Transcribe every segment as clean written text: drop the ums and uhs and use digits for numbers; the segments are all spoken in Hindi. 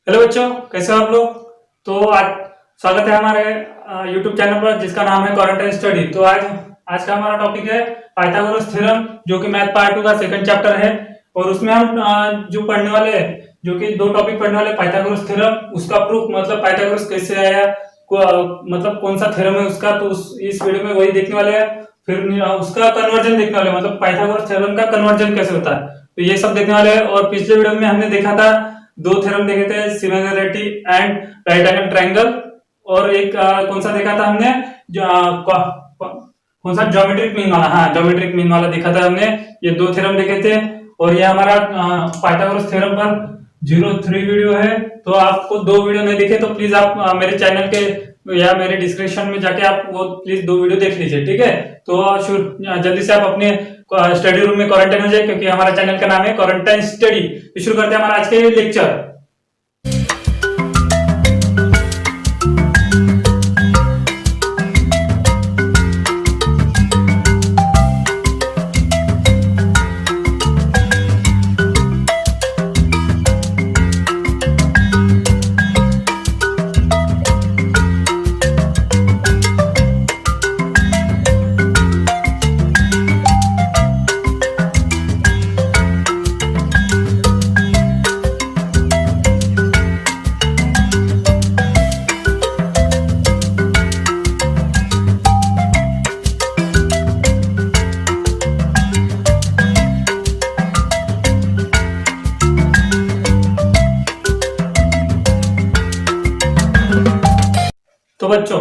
हेलो बच्चों, कैसे हो आप लोग। तो आज स्वागत है हमारे YouTube चैनल पर जिसका नाम है क्वारंटाइन स्टडी। तो आज आज का हमारा टॉपिक है पाइथागोरस थ्योरम, जो कि मैथ पार्ट 2 का सेकंड चैप्टर है। और उसमें हम जो पढ़ने वाले हैं, जो कि दो टॉपिक पढ़ने वाले, पाइथागोरस थ्योरम, उसका प्रूफ, मतलब पाइथागोरस कैसे आया, मतलब कौन सा थ्योरम है उसका, तो इस वीडियो में वही देखने वाले हैं। फिर उसका कन्वर्जन देखने वाले, मतलब पाइथागोरस थ्योरम का कन्वर्जन कैसे होता है, तो ये सब देखने वाले हैं। और पिछले वीडियो में हमने देखा था, दो थ्योरम देखे थे, similarity and right angle triangle. और एक कौन सा देखा था हमने, जो कौन सा, ज्योमेट्रिक मीन वाला। हाँ, ज्योमेट्रिक मीन वाला देखा था हमने। ये दो थ्योरम देखे थे। और ये हमारा पाइथागोरस थ्योरम पर 03 वीडियो है। तो आपको दो वीडियो नहीं दिखे तो प्लीज आप मेरे चैनल के या मेरे डिस्क्रिप्शन में जाके आप वो प्लीज दो वीडियो देख लीजिए, ठीक है। तो जल्दी से आप अपने स्टडी रूम में क्वारंटाइन हो जाए, क्योंकि हमारा चैनल का नाम है क्वारंटाइन स्टडी। शुरू करते हैं हमारा आज के लेक्चर। तो बच्चों,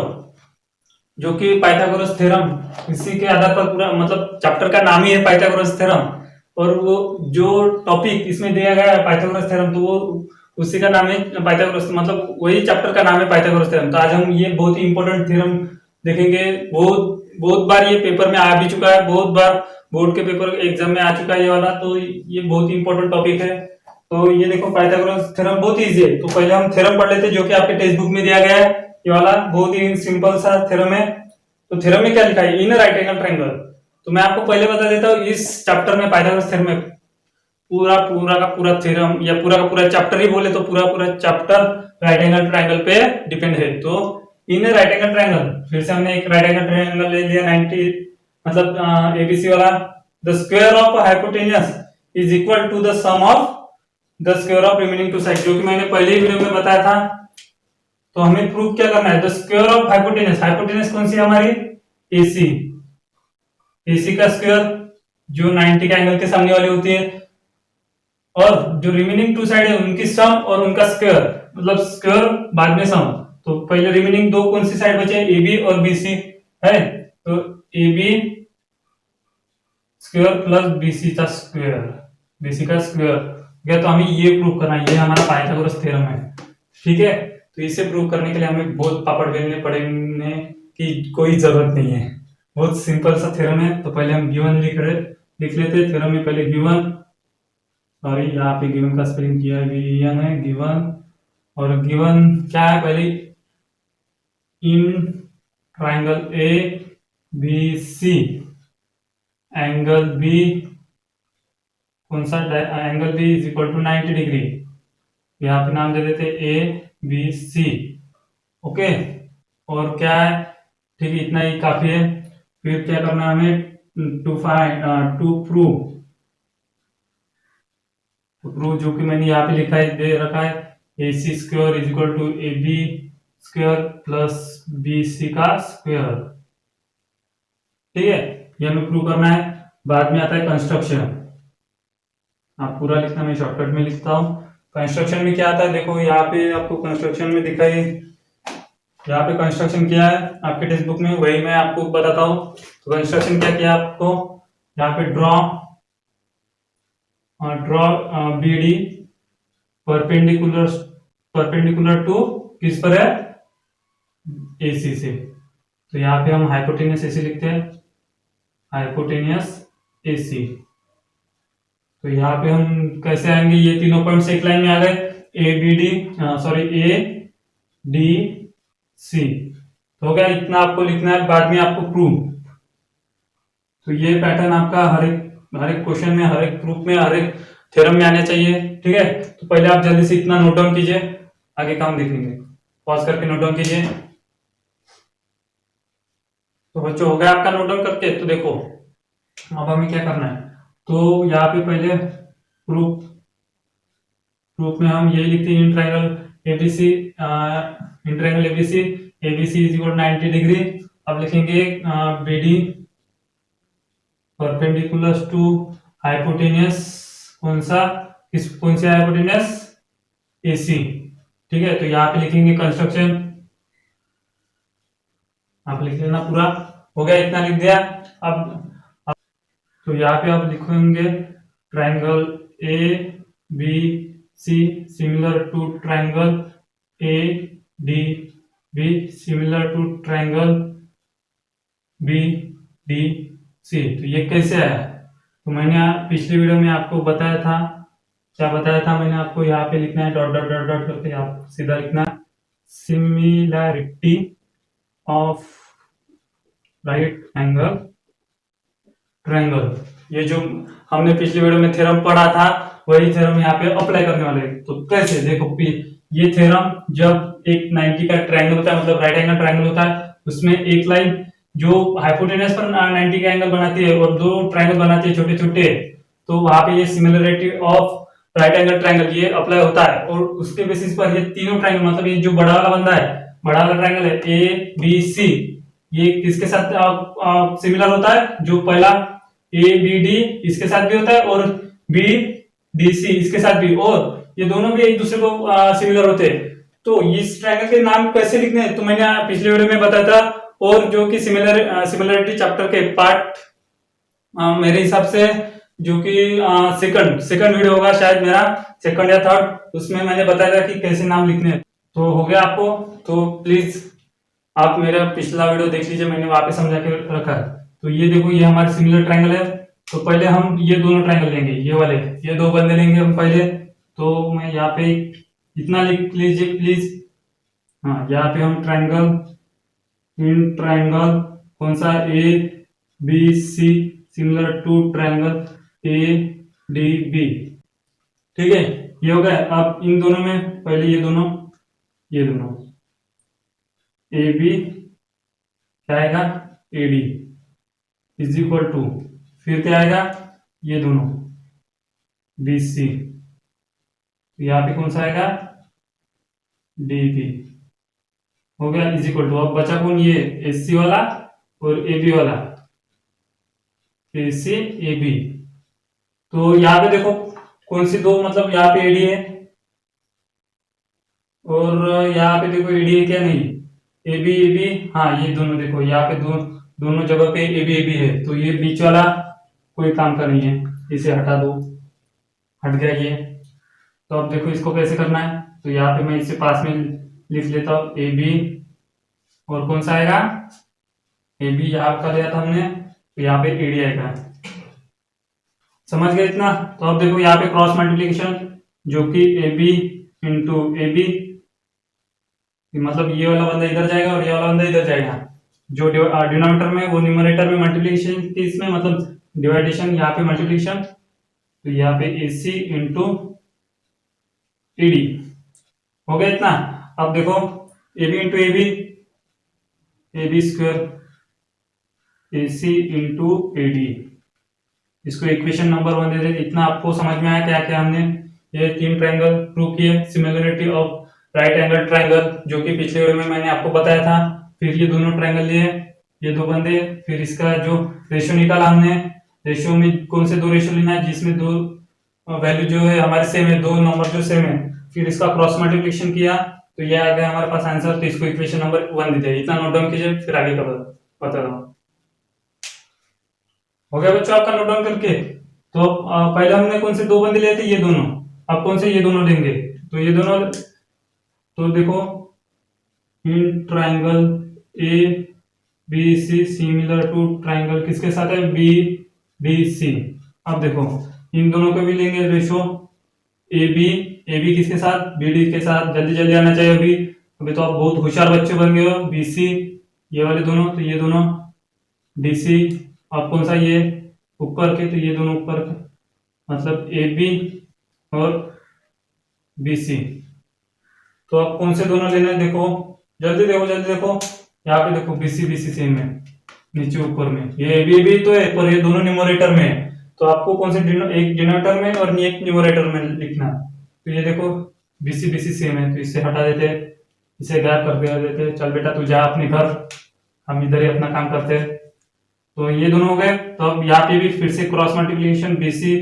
जो कि पाइथागोरस थ्योरम, इसी के आधार पर पूरा, मतलब चैप्टर का नाम ही है पाइथागोरस थ्योरम। और वो जो टॉपिक इसमें दिया गया है पाइथागोरस थ्योरम, तो वो उसी का नाम है पाइथागोरस, मतलब वही चैप्टर का नाम है पाइथागोरस थ्योरम। तो आज हम ये बहुत ही इंपॉर्टेंट थ्योरम देखेंगे। बहुत बहुत बार ये पेपर में आ भी चुका है, बहुत बार बोर्ड के पेपर एग्जाम में आ चुका है ये वाला। तो ये बहुत ही इंपॉर्टेंट टॉपिक है। तो ये देखो, पाइथागोरस थ्योरम बहुत ईजी है। तो पहले हम थ्योरम पढ़ लेते हैं, जो कि आपके टेक्स्ट बुक में दिया गया है। ये वाला बहुत ही सिंपल सा थ्योरम है। तो थ्योरम में क्या लिखा है, इन राइट एंगल ट्रायंगल। तो मैं आपको पहले बता देता हूँ, इस चैप्टर में पाइथागोरस थ्योरम में पूरा पूरा का पूरा थ्योरम, या पूरा का पूरा चैप्टर ही बोले तो पूरा पूरा चैप्टर राइट एंगल ट्रायंगल पे डिपेंड है। तो इन राइट एंगल ट्रायंगल, फिर से हमने एक राइट एंगल ट्रायंगल ले लिया 90, मतलब एबीसी वाला। The square of hypotenuse is equal to the sum of the square of remaining two side, जो कि मैंने पहले ही वीडियो में बताया था। तो हमें प्रूव क्या करना है, the square of hypotenuse, hypotenuse कौन सी है हमारी, एसी, एसी का स्क्वायर जो 90 के एंगल के सामने वाली होती है, और जो रिमेनिंग टू साइड है उनकी सम और उनका स्क्वायर, मतलब स्क्वायर बाद में सम। तो पहले रिमेनिंग दो कौन सी साइड बचे, एबी और बीसी है। तो एबी स्क्वायर प्लस बीसी का स्क्वायर, बीसी का स्क्वायर गया। तो हमें ये प्रूव करना है, ये हमारा पाइथागोरस थ्योरम है, ठीक है। तो इसे प्रूव करने के लिए हमें बहुत पापड़ बेलने पड़ेंगे की कोई जरूरत नहीं है, बहुत सिंपल सा थ्योरम है। तो पहले हम गिवन लिख लेते हैं। थ्योरम में पहले गिवन, सॉरी यहाँ पे गिवन का स्पेलिंग किया है गिवन। और गिवन क्या है, पहले in triangle A B C angle B, कौन सा angle B is equal to 90 degree. यहाँ पे नाम दे देते ए बी सी, ओके। और क्या है, ठीक है, इतना ही काफी है। फिर क्या करना है हमें, टू प्रूव, जो कि मैंने यहाँ पे लिखा है, दे रखा है, A C square is equal to A B square plus B C का स्क्वायर, ठीक है। ये हमें प्रूव करना है। बाद में आता है कंस्ट्रक्शन। आप पूरा लिखना, मैं शॉर्टकट में लिखता हूँ। कंस्ट्रक्शन में क्या आता है, देखो यहाँ पे आपको कंस्ट्रक्शन में दिखाई, यहाँ पे कंस्ट्रक्शन किया है आपके टेक्स्ट बुक में, वही मैं आपको बताता हूँ। तो कंस्ट्रक्शन क्या किया आपको, यहाँ पे draw B D perpendicular to किस पर है, एसी से। तो यहाँ पे हम हाइपोटेनियस एसी लिखते हैं, हाइपोटेनियस एसी। तो यहाँ पे हम कैसे आएंगे, ये तीनों पॉइंट्स एक लाइन में आ गए, A B D, sorry A D C. तो हो गया, इतना आपको लिखना है, बाद में आपको प्रूव। तो ये पैटर्न आपका हर एक क्वेश्चन में, हर एक प्रूफ में, हर एक थ्योरम में आना चाहिए, ठीक है। तो पहले आप जल्दी से इतना नोट डाउन कीजिए। आगे का हम देखेंगे। पॉज करके नोट डाउन कीजिए। तो बच्चों हो गया आपका नोट डाउन करके। तो देखो अब हमें क्या करना है, तो यहाँ पे पहले प्रूफ प्रूफ में हम यही लिखते हैं, in triangle ABC, in triangle ABC, ABC is equal 90 degree. अब लिखेंगे बीडी परपेंडिकुलर टू हाइपोटेनियस, कौन सी हाइपोटेनियस, एसी। ठीक है, तो यहाँ पे लिखेंगे कंस्ट्रक्शन, आप लिख लेना पूरा। हो गया, इतना लिख दिया। अब तो यहाँ पे आप लिखेंगे triangle A B C similar to triangle A D B similar to triangle B D C. तो ये कैसे आया, तो मैंने पिछली वीडियो में आपको बताया था, क्या बताया था मैंने आपको, यहाँ पे लिखना है डॉट डॉट डॉट डॉट करके, आप सीधा लिखना similarity of right angle triangle. ये जो हमने पिछली वीडियो में थ्योरम पढ़ा था वही थ्योरम यहाँ पे अप्लाई करने वाले हैं। तो कैसे, देखो ये थ्योरम जब एक 90 का ट्रायंगल होता है, मतलब राइट एंगल ट्रायंगल होता है, उसमें एक लाइन जो हाइपोटेनस पर 90 का एंगल बनाती है और दो ट्रायंगल बनाती है छोटे छोटे, तो वहां पे ये similarity of right angle triangle ये अप्लाई होता है। और उसके बेसिस पर ये तीनों ट्रायंगल, मतलब ये जो बड़ा वाला बंदा है, बड़ा वाला ट्रायंगल है ए बी सी, ये किसके साथ सिमिलर होता है, जो पहला ए बी डी इसके साथ भी होता है और बी डी सी इसके साथ भी, और ये दोनों भी एक दूसरे को सिमिलर होते हैं। तो इस ट्रायंगल के नाम कैसे लिखने हैं, तो मैंने पिछले वीडियो में बताया था। और जो कि सिमिलरिटी चैप्टर के पार्ट मेरे हिसाब से जो कि सेकंड वीडियो होगा शायद मेरा, सेकंड या थर्ड, उसमें मैंने बताया था कि कैसे नाम लिखने हैं। तो हो गया आपको, तो प्लीज आप मेरा पिछला वीडियो देख लीजिए, मैंने वहां पे समझा के रखा है। तो ये देखो, ये हमारे सिमिलर ट्रायंगल है। तो पहले हम ये दोनों ट्रायंगल लेंगे, ये वाले, ये दो बंदे लेंगे हम पहले। तो मैं यहाँ पे इतना लिख लीजिए प्लीज। हाँ, यहाँ पे हम इन ट्रायंगल कौन सा, A B C similar to triangle A D B. ठीक है, ये हो गया। अब इन दोनों में पहले ये दोनों ए बी क्या आएगा, A D is equal to, फिर क्या आएगा, ये दोनों बी सी, यहाँ पे कौन सा आएगा, डी बी। हो गया, इज इक्वल टू, अब बचा कौन, ये एस सी वाला और ए बी वाला, ए सी ए बी। तो यहाँ पे देखो कौन सी दो, मतलब यहाँ पे एडी है और यहाँ पे देखो एडी है क्या, नहीं, ए बी, हाँ ये दोनों देखो यहाँ पे दोनों जगह पे ए बी है। तो ये बीच वाला कोई काम का नहीं है, इसे हटा दो, हट गया ये। तो अब देखो इसको कैसे करना है, तो यहाँ पे मैं इसे पास में लिख लेता हूँ ए बी, और कौन सा आएगा, ए बी यहाँ कर लिया था हमने, तो यहाँ पे एडी आएगा। समझ गए इतना। तो अब देखो यहाँ पे क्रॉस मल्टीप्लीकेशन, जो कि A B into A B, मतलब ये वाला बंदा इधर जाएगा और ये वाला बंदा इधर जाएगा, जो डिनोमिनेटर में वो न्यूमरेटर में मल्टीप्लीकेशन की, इसमें मतलब डिवाइडेशन, यहाँ पे मल्टीप्लीकेशन। तो यहाँ पे ए सी इंटू ए डी हो गया इतना। अब देखो A B into A B square A C into A D, इसको इक्वेशन नंबर 1 दे देते। इतना आपको समझ में आया क्या क्या हमने ये तीन ट्रायंगल प्रूव किए, similarity of right angle triangle, जो कि पिछले वीडियो में मैंने आपको बताया था। फिर ये दोनों ट्रायंगल लिए, ये दो बंदे, फिर इसका जो रेशियो निकाला हमने, रेशियो में कौन से दो रेशियो लेना है जिसमें दो वैल्यू जो है हमारे सेम है, दो नंबर जो सेम है, फिर इसका क्रॉस मल्टीप्लिकेशन किया, तो ये आ गया हमारे पास आंसर। तो इसको इक्वेशन नंबर 1 देते हैं। इतना नोट डाउन कीजिए, फिर आगे का बता रहा हूँ। हो गया बच्चों आपका नोट डाउन करके। तो पहले हमने कौन से दो बंदे लिए थे, ये दोनों, अब कौन से ये दोनों लेंगे, तो ये दोनों, तो देखो in triangle A B C similar to triangle किसके साथ है, बी डी सी। अब देखो इन दोनों को भी लेंगे रेशो, ए बी किसके साथ, बी डी के साथ। जल्दी जल्दी आना चाहिए, अभी तो आप बहुत होशियार बच्चे बन गए हो। बी सी ये वाले दोनों, तो ये दोनों डी सी, अब कौन सा ये ऊपर के, तो ये दोनों ऊपर के, मतलब ए बी और बी सी। तो आप कौन से दोनों लेना है देखो, जल्दी देखो जल्दी देखो। यहाँ पे देखो बीसी बीसी सेम है, नीचे ऊपर में ये भी तो है, पर ये दोनों न्यूमरेटर में है। तो आपको कौन से एक डिनोमिनेटर में और एक न्यूमरेटर में लिखना है। तो ये देखो बीसी बीसी सेम है, तो इससे हटा देते, इसे गायब कर देते। चल बेटा तू जा अपने घर, हम इधर ही अपना काम करते हैं। तो ये दोनों हो गए। तो अब यहाँ पे भी फिर से cross multiplication, BC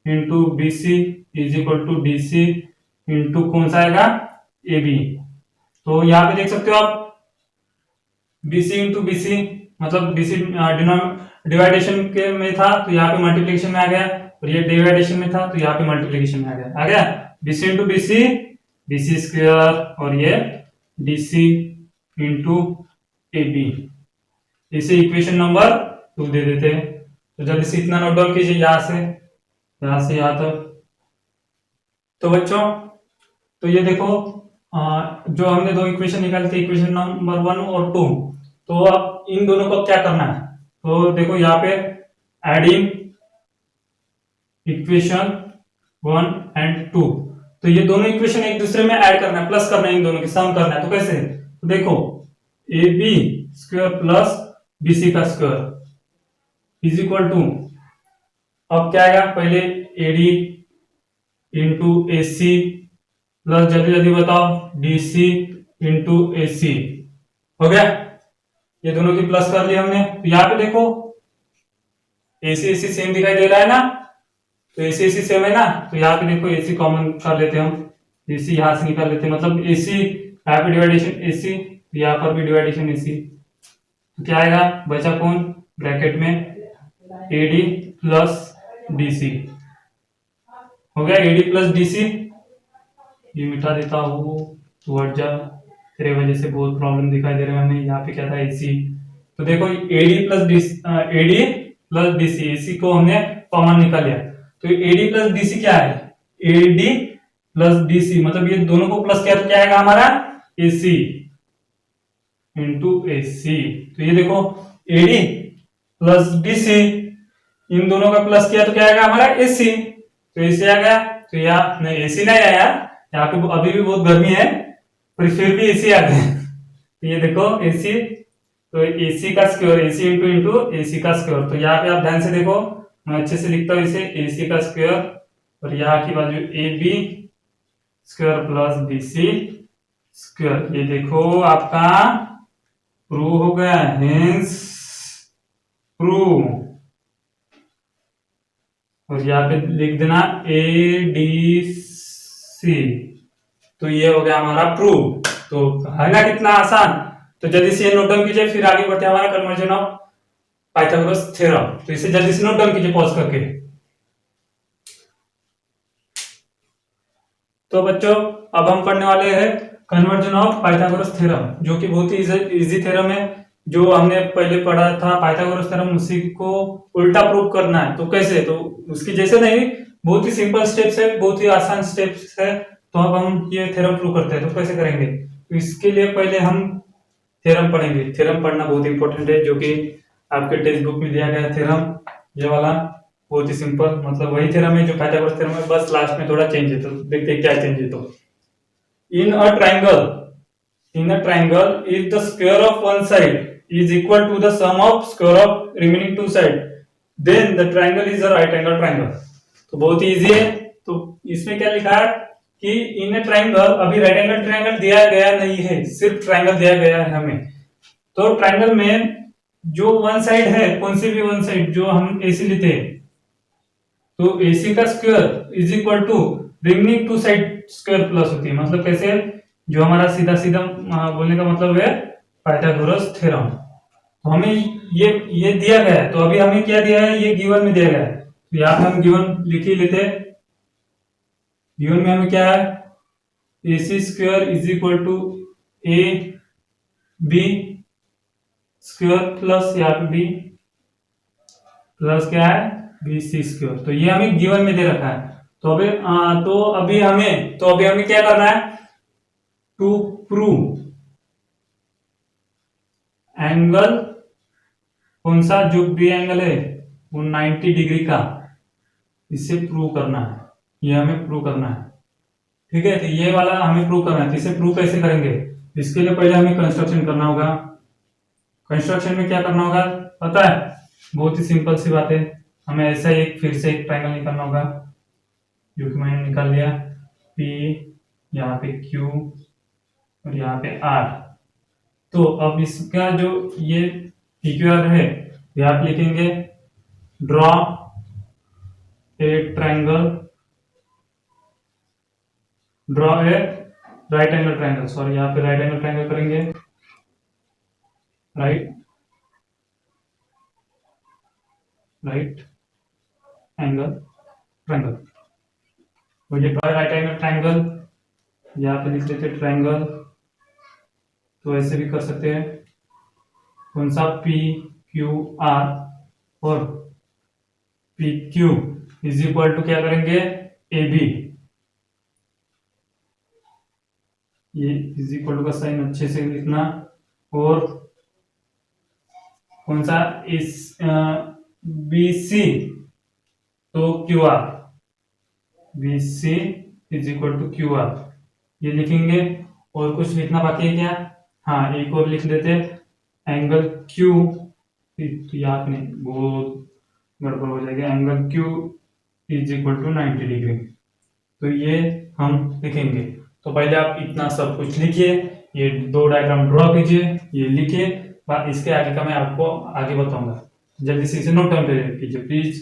into BC is equal to DC into कौन सा आएगा, ए बी। तो यहाँ पे देख सकते हो आप बीसी इंटू बीसी, मतलब बीसी डिवाइडेशन के में था तो यहाँ पे मल्टीप्लीकेशन में आ गया, और ये डिवाइडेशन में था तो यहाँ पे मल्टीप्लीकेशन में आ गया BC into BC, BC square, और ये डीसी इंटू ए बी। इसे इक्वेशन नंबर 2 दे देते हैं। तो जल्दी से इतना नोट डाउन कीजिए, यहां से यहां तक। तो बच्चों, तो ये देखो जो हमने दो इक्वेशन निकाली थी, इक्वेशन नंबर 1 और 2, तो अब इन दोनों को क्या करना है। तो देखो यहाँ पे एडिंग इक्वेशन 1 एंड 2, तो ये दोनों इक्वेशन एक दूसरे में ऐड करना है, प्लस करना है, इन दोनों की सम करना है। तो कैसे, तो देखो A B square plus BC का स्क्वायर इज इक्वल टू, अब क्या आएगा, पहले AD into A C plus, जल्दी जल्दी बताओ, डीसी इंटू ए सी। हो गया, ये दोनों की प्लस कर लिया हमने। तो यहाँ पे देखो एसी सेम दिखाई दे रहा है ना, तो एसी सेम है ना, तो यहाँ पे देखो एसी कॉमन कर लेते हैं हम, एसी यहां से निकाल लेते हैं, मतलब एसी यहाँ पे डिवाइडेशन एसी, यहाँ पर भी डिवाइडेशन एसी। तो क्या आएगा, बचा कौन, ब्रैकेट में एडी प्लस डीसी। हो गया एडी प्लस डीसी, ये मिटा देता हूँ तो हट जा, तेरे वजह से बहुत प्रॉब्लम दिखाई दे रहा है हमें। यहाँ पे क्या था, एसी। तो देखो एडी प्लस डीसी, एसी को हमने कॉमन निकाल लिया। तो एडी प्लस डीसी क्या है, एडी प्लस डीसी, मतलब ये दोनों को प्लस किया तो क्या आएगा हमारा, एसी इंटू एसी। तो ये देखो एडी प्लस डीसी, इन दोनों का प्लस किया तो क्या आएगा हमारा, एसी। तो एसी आ गया। तो यहाँ नहीं, एसी नहीं आया, यहाँ पे अभी भी बहुत गर्मी है, पर फिर भी एसी आ गया। तो ये देखो एसी, तो एसी का square, AC into into AC का स्क्वायर। तो यहाँ पे आप ध्यान से देखो, मैं अच्छे से लिखता हूँ इसे, एसी का स्क्वायर, और यहाँ की बाजू A B square plus B C square. ये देखो आपका प्रूव हो गया, हेंस प्रूव। और यहाँ पे लिख देना ए डी सी। तो ये हो गया हमारा प्रूव। तो है ना कितना आसान। तो जल्दी से ये नोट डाउन कीजिए, फिर आगे बढ़ते हैं हमारा कन्वर्जन ऑफ पाइथागोरस थ्योरम। तो इसे जल्दी से नोट डाउन कीजिए पॉज करके। तो बच्चों, अब हम पढ़ने वाले हैं कन्वर्जन ऑफ पाइथागोरस थ्योरम, जो कि बहुत ही इजी थ्योरम है। जो हमने पहले पढ़ा था पाइथागोरस थ्योरम, उसी को उल्टा प्रूव करना है। तो कैसे, तो उसकी जैसे नहीं, बहुत ही सिंपल स्टेप्स है, बहुत ही आसान स्टेप्स है। तो अब हम ये थ्योरम प्रूव करते हैं। तो कैसे करेंगे, तो इसके लिए पहले हम थ्योरम पढ़ेंगे। थ्योरम पढ़ना बहुत इंपॉर्टेंट है, जो कि आपके टेक्स्ट बुक में दिया गया है थ्योरम, ये वाला बहुत ही सिंपल, मतलब वही थ्योरम है जो पाइथागोरस थ्योरम है, बस लास्ट में थोड़ा चेंज है। तो देखते हैं क्या चेंज है। तो in a triangle if the square of one side is equal to the sum of square of remaining two side, then the triangle is a right angle triangle। तो बहुत ही इजी है। तो इसमें क्या लिखा है कि इन ए ट्राइंगल, अभी राइट एंगल ट्राइंगल दिया गया नहीं है, सिर्फ ट्राइंगल दिया गया है हमें। तो ट्राइंगल में जो वन साइड है, कौन सी भी वन साइड, जो हम एसी लेते हैं, तो एसी का square is equal to remaining two side square plus होती है। मतलब कैसे, जो हमारा सीधा सीधा बोलने का मतलब है पाइथागोरस थ्योरम। तो हमें ये दिया गया है, तो अभी हमें क्या दिया है, ये गिवन में दिया गया है। तो यहाँ पे हम गिवन लिख ही लेते हैं। गिवन में हमें क्या है, AC square is equal to A B square plus यहाँ पे बी प्लस क्या है, बी सी स्क्वायर। तो ये हमें गिवन में दे रखा है। तो अभी हमें क्या करना है, टू प्रूव एंगल, कौन सा, जो बी एंगल है वो 90 डिग्री का, इसे प्रूव करना है। ये हमें प्रूव करना है। ठीक है, तो ये वाला हमें प्रूव करना है। तो इसे प्रूव कैसे करेंगे? इसके लिए पहले हमें कंस्ट्रक्शन करना होगा। कंस्ट्रक्शन में क्या करना होगा पता है? बहुत ही सिंपल सी बात है। हमें ऐसा एक फिर से एक ट्रायंगल निकालना होगा, जो कि मैंने निकाल लिया। P, यहाँ पे Q और यहाँ पे R। तो अब इसका जो ये PQR है, ये आप लिखेंगे draw a triangle, draw a right angle triangle, sorry यहाँ पे राइट एंगल ट्रायंगल करेंगे, राइट एंगल ट्रायंगल। तो ये ड्रॉ राइट एंगल ट्रायंगल, यहाँ पे लिख लेते ट्रायंगल। तो ऐसे भी कर सकते हैं, कौन सा P Q R और P Q is equal to क्या करेंगे ए बी। ये इज इक्वल टू का साइन अच्छे से लिखना। और कौन सा इस बी सी, तो Q R, B C is equal to Q R, ये लिखेंगे। और कुछ लिखना बाकी है क्या? हाँ, एक और लिख देते एंगल क्यू, यहाँ पे नहीं, बहुत गड़बड़ हो जाएगा। Angle Q is equal to 90 degree, तो ये हम लिखेंगे। तो पहले आप इतना सब कुछ लिखिए, ये दो डायग्राम ड्रॉ कीजिए, ये लिखिए, इसके आगे का मैं आपको आगे बताऊंगा। जल्दी से इसे नोट डाउन कीजिए प्लीज।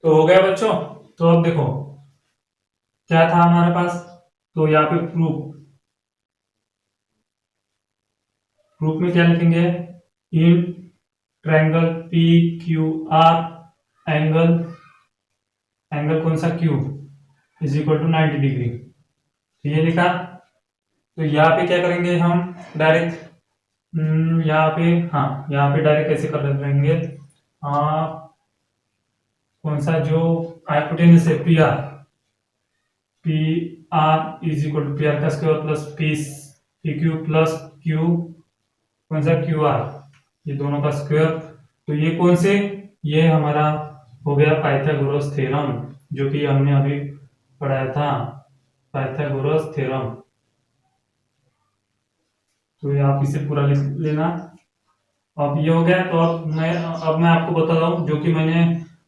तो हो गया बच्चों। तो अब देखो क्या था हमारे पास, तो यहाँ पे प्रूफ में क्या लिखेंगे? In triangle P Q R angle कौन सा Q is equal to 90 degree, तो ये लिखा। तो यहाँ पे क्या करेंगे हम डायरेक्ट, यहाँ पे डायरेक्ट कैसे कर लेंगे? कौन सा जो हाइपोटेन्यूस है P R is equal to P R का square plus P Q plus Q, कौन सा क्यू आर, ये दोनों का स्क्वायर। तो ये कौन से, ये हमारा हो गया पाइथागोरस थ्योरम, जो कि हमने अभी पढ़ाया था, पाइथागोरस थ्योरम। तो ये आप इसे पूरा लिख लेना। अब ये हो गया। तो अब मैं आपको बता रहा हूँ, जो कि मैंने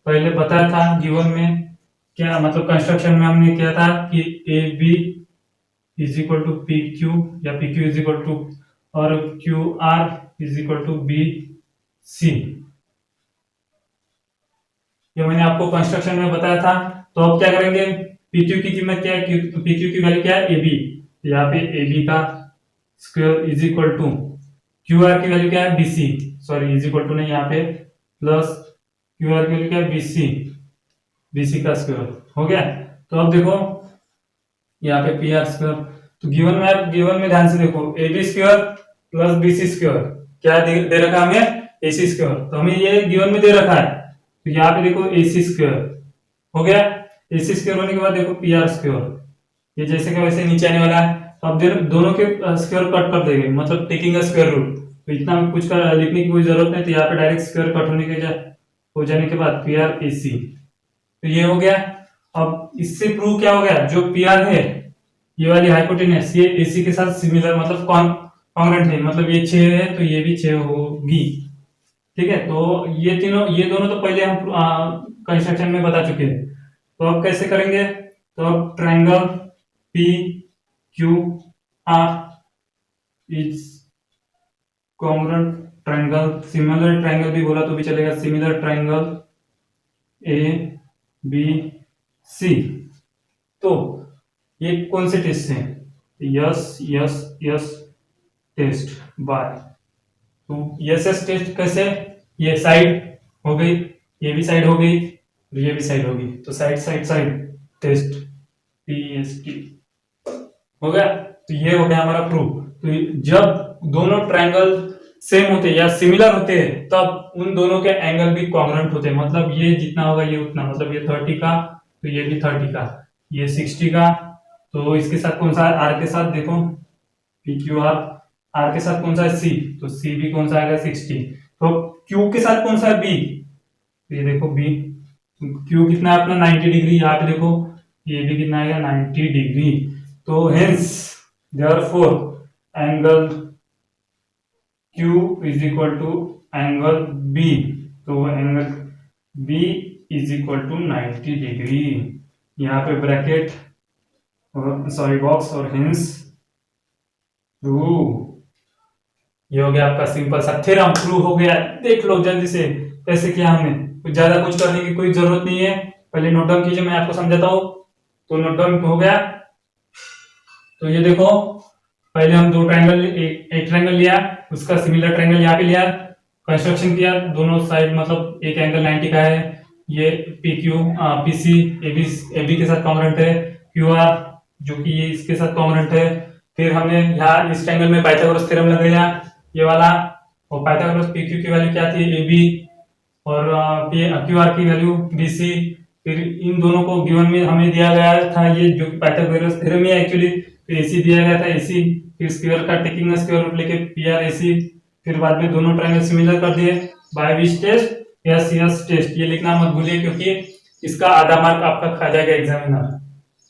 पहले बताया था गिवन में, क्या मतलब कंस्ट्रक्शन में हमने किया था कि A B is equal to P Q, या P Q is equal to और Q R is equal to B C. ये मैंने आपको कंस्ट्रक्शन में बताया था। तो अब क्या करेंगे? पी क्यू की कीमत क्या है? पी क्यू की वैल्यू क्या है? A B. यहाँ पे ए बी का square is equal to Q R की वैल्यू क्या है? B C, sorry is equal to नहीं, यहाँ पे प्लस क्यू आर की वैल्यू क्या है? बी सी का स्क्वायर हो गया। तो अब देखो यहाँ पे पी आर स्क्वायर, तो गिवन में ध्यान से देखो, A B square plus B C square, क्या दे रखा है हमें? A C square. तो हमें ये गिवन में दे रखा है, तो यहाँ पे देखो ए सी स्क्वायर हो गया। ए सी स्क्वायर होने के बाद देखो पी आर स्क्वायर, ये जैसे का वैसे नीचे आने वाला है। तो अब दोनों के स्क्वायर कट कर देंगे, मतलब टेकिंग स्क्वायर रूट। तो इतना कुछ का लिखने की कोई जरूरत नहीं, तो यहाँ पे डायरेक्ट स्क्वायर कट हो जाने के बाद पी आर ए सी, तो ये हो गया। अब इससे प्रूव क्या हो गया? जो पी आर है, ये वाली हाइपोटेन्यूस, ये ए सी के साथ सिमिलर, मतलब कॉन्ग्रुएंट है, मतलब ये 6 है तो ये भी 6 होगी। ठीक है, तो ये दोनों तो पहले हम कंस्ट्रक्शन में बता चुके हैं। तो अब कैसे करेंगे? तो अब triangle P Q R is congruent triangle, similar triangle भी बोला तो भी चलेगा, similar triangle A B C. तो ये कौन से टेस्ट हैं? S S S test by. तो यस यस टेस्ट कैसे? ये साइड हो गई, ये भी साइड हो गई, और ये भी साइड होगी, तो side side side test, T हो गया। तो ये हो गया हमारा प्रूफ। तो जब दोनों ट्रायंगल सेम होते हैं या सिमिलर होते हैं, तब उन दोनों के एंगल भी कॉन्ग्रुएंट होते हैं, मतलब ये जितना होगा ये उतना, मतलब ये 30 का तो ये भी 30 का, ये 60 का, तो इसके साथ कौन सा है? आर के साथ देखो पी क्यू आर के साथ कौन सा है? सी, तो सी भी कौन सा आएगा? 60। तो क्यू के साथ कौन सा है? बी, तो ये देखो बी, क्यू कितना है अपना? 90 डिग्री। यहाँ पे देखो ये भी कितना आएगा? 90 डिग्री। तो hence therefore angle Q is equal to angle B, तो angle B is equal to 90 degree. यहाँ पे ब्रैकेट सॉरी बॉक्स और हेंस प्रूव। ये हो गया आपका सिंपल सा थ्योरम, प्रूव हो गया। देख लो जल्दी से कैसे किया हमने, कुछ ज्यादा कुछ करने की कोई जरूरत नहीं है। पहले नोट डाउन कीजिए, मैं आपको समझाता हूँ। तो नोट डाउन हो गया। तो ये देखो, पहले हम दो ट्रायंगल, एक ट्रायंगल लिया, उसका सिमिलर ट्रायंगल यहाँ पे लिया, कंस्ट्रक्शन किया, दोनों साइड मतलब एक एंगल 90 का है, ये PQ PC AB के साथ कॉन्ग्रुएंट है, QR जो कि ये इसके साथ कॉन्ग्रुएंट है। फिर हमने यहाँ इस ट्रायंगल में पाइथागोरस थ्योरम लगाया, ये वाला, और पाइथागोरस PQ की वैल्यू क्या थी, AB, और QR की वैल्यू BC। फिर इन दोनों को गिवन में हमें दिया गया था ये जो कि पाइथागोरस थ्योरम है एक्चुअली, तो AC दिया गया था AC, फिर स्क्वायर का टेकिंग स्क्वायर रूट लेके PR AC। फिर बाद में दोनों ट्रायंगल सिमिलर कर दिए by which test, S test. ये लिखना मत भूलिए क्योंकि इसका आधा मार्क आपका खा जाएगा एग्जामिनर।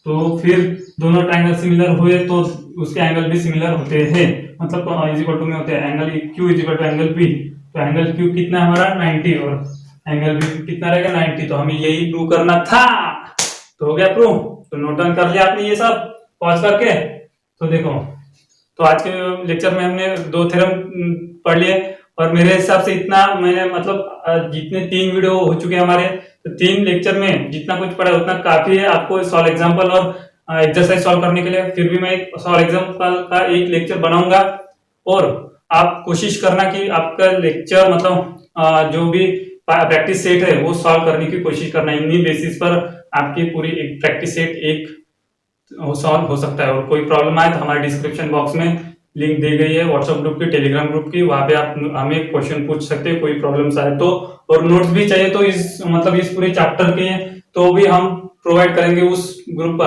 तो फिर दोनों ट्रायंगल सिमिलर हुए तो उसके एंगल भी सिमिलर होते हैं, मतलब इज इक्वल टू में होते हैं। Angle Q is equal to angle P, तो एंगल Q कितना है हमारा 90 और एंगल B कितना रहेगा 90। तो हमें यही प्रूव करना था, तो हो गया प्रूव। तो नोट डाउन कर लिया आपने ये सब पॉज करके। तो देखो, तो आज के लेक्चर में हमने दो थ्योरम पढ़ लिए, और मेरे हिसाब से इतना मैंने मतलब जितने 3 वीडियो हो चुके हैं हमारे, तो 3 लेक्चर में जितना कुछ पढ़ा उतना काफी है आपको सॉल्व एग्जांपल और एक्सरसाइज सॉल्व करने के लिए। फिर भी मैं एक सॉल्व एग्जांपल का एक लेक्चर बनाऊंगा, और आप कोशिश करना कि आपका लेक्चर मतलब जो भी प्रैक्टिस सेट है वो सॉल्व करने की कोशिश करना। इन्हीं बेसिस पर आपकी पूरी एक प्रैक्टिस सेट एक सॉल्व हो सकता है। और कोई प्रॉब्लम आए तो हमारे डिस्क्रिप्शन बॉक्स में लिंक दी गई है व्हाट्सएप ग्रुप की, टेलीग्राम ग्रुप की, वहां पे आप हमें क्वेश्चन पूछ सकते हैं कोई प्रॉब्लम्स आए तो। और नोट्स भी चाहिए तो इस मतलब इस पूरे चैप्टर के तो भी हम प्रोवाइड करेंगे उस ग्रुप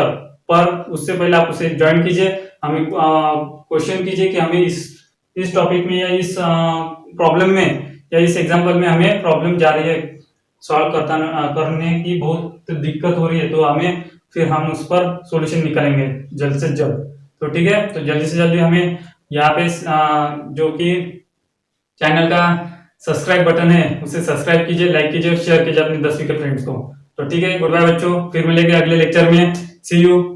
पर उससे पहले आप उसे ज्वाइन कीजिए, हमें क्वेश्चन कीजिए कि हमें इस टॉपिक में या इस प्रॉब्लम में या इस एग्जाम्पल में हमें प्रॉब्लम जा रही है, सॉल्व करने की बहुत दिक्कत हो रही है, तो हमें फिर हम उस पर सॉल्यूशन निकालेंगे जल्द से जल्द। तो ठीक है, तो जल्दी से जल्दी हमें यहाँ पे जो कि चैनल का सब्सक्राइब बटन है उसे सब्सक्राइब कीजिए, लाइक कीजिए और शेयर कीजिए अपने 10वीं के फ्रेंड्स को। तो ठीक है, गुड बाय बच्चों, फिर मिलेंगे अगले लेक्चर में। सी यू।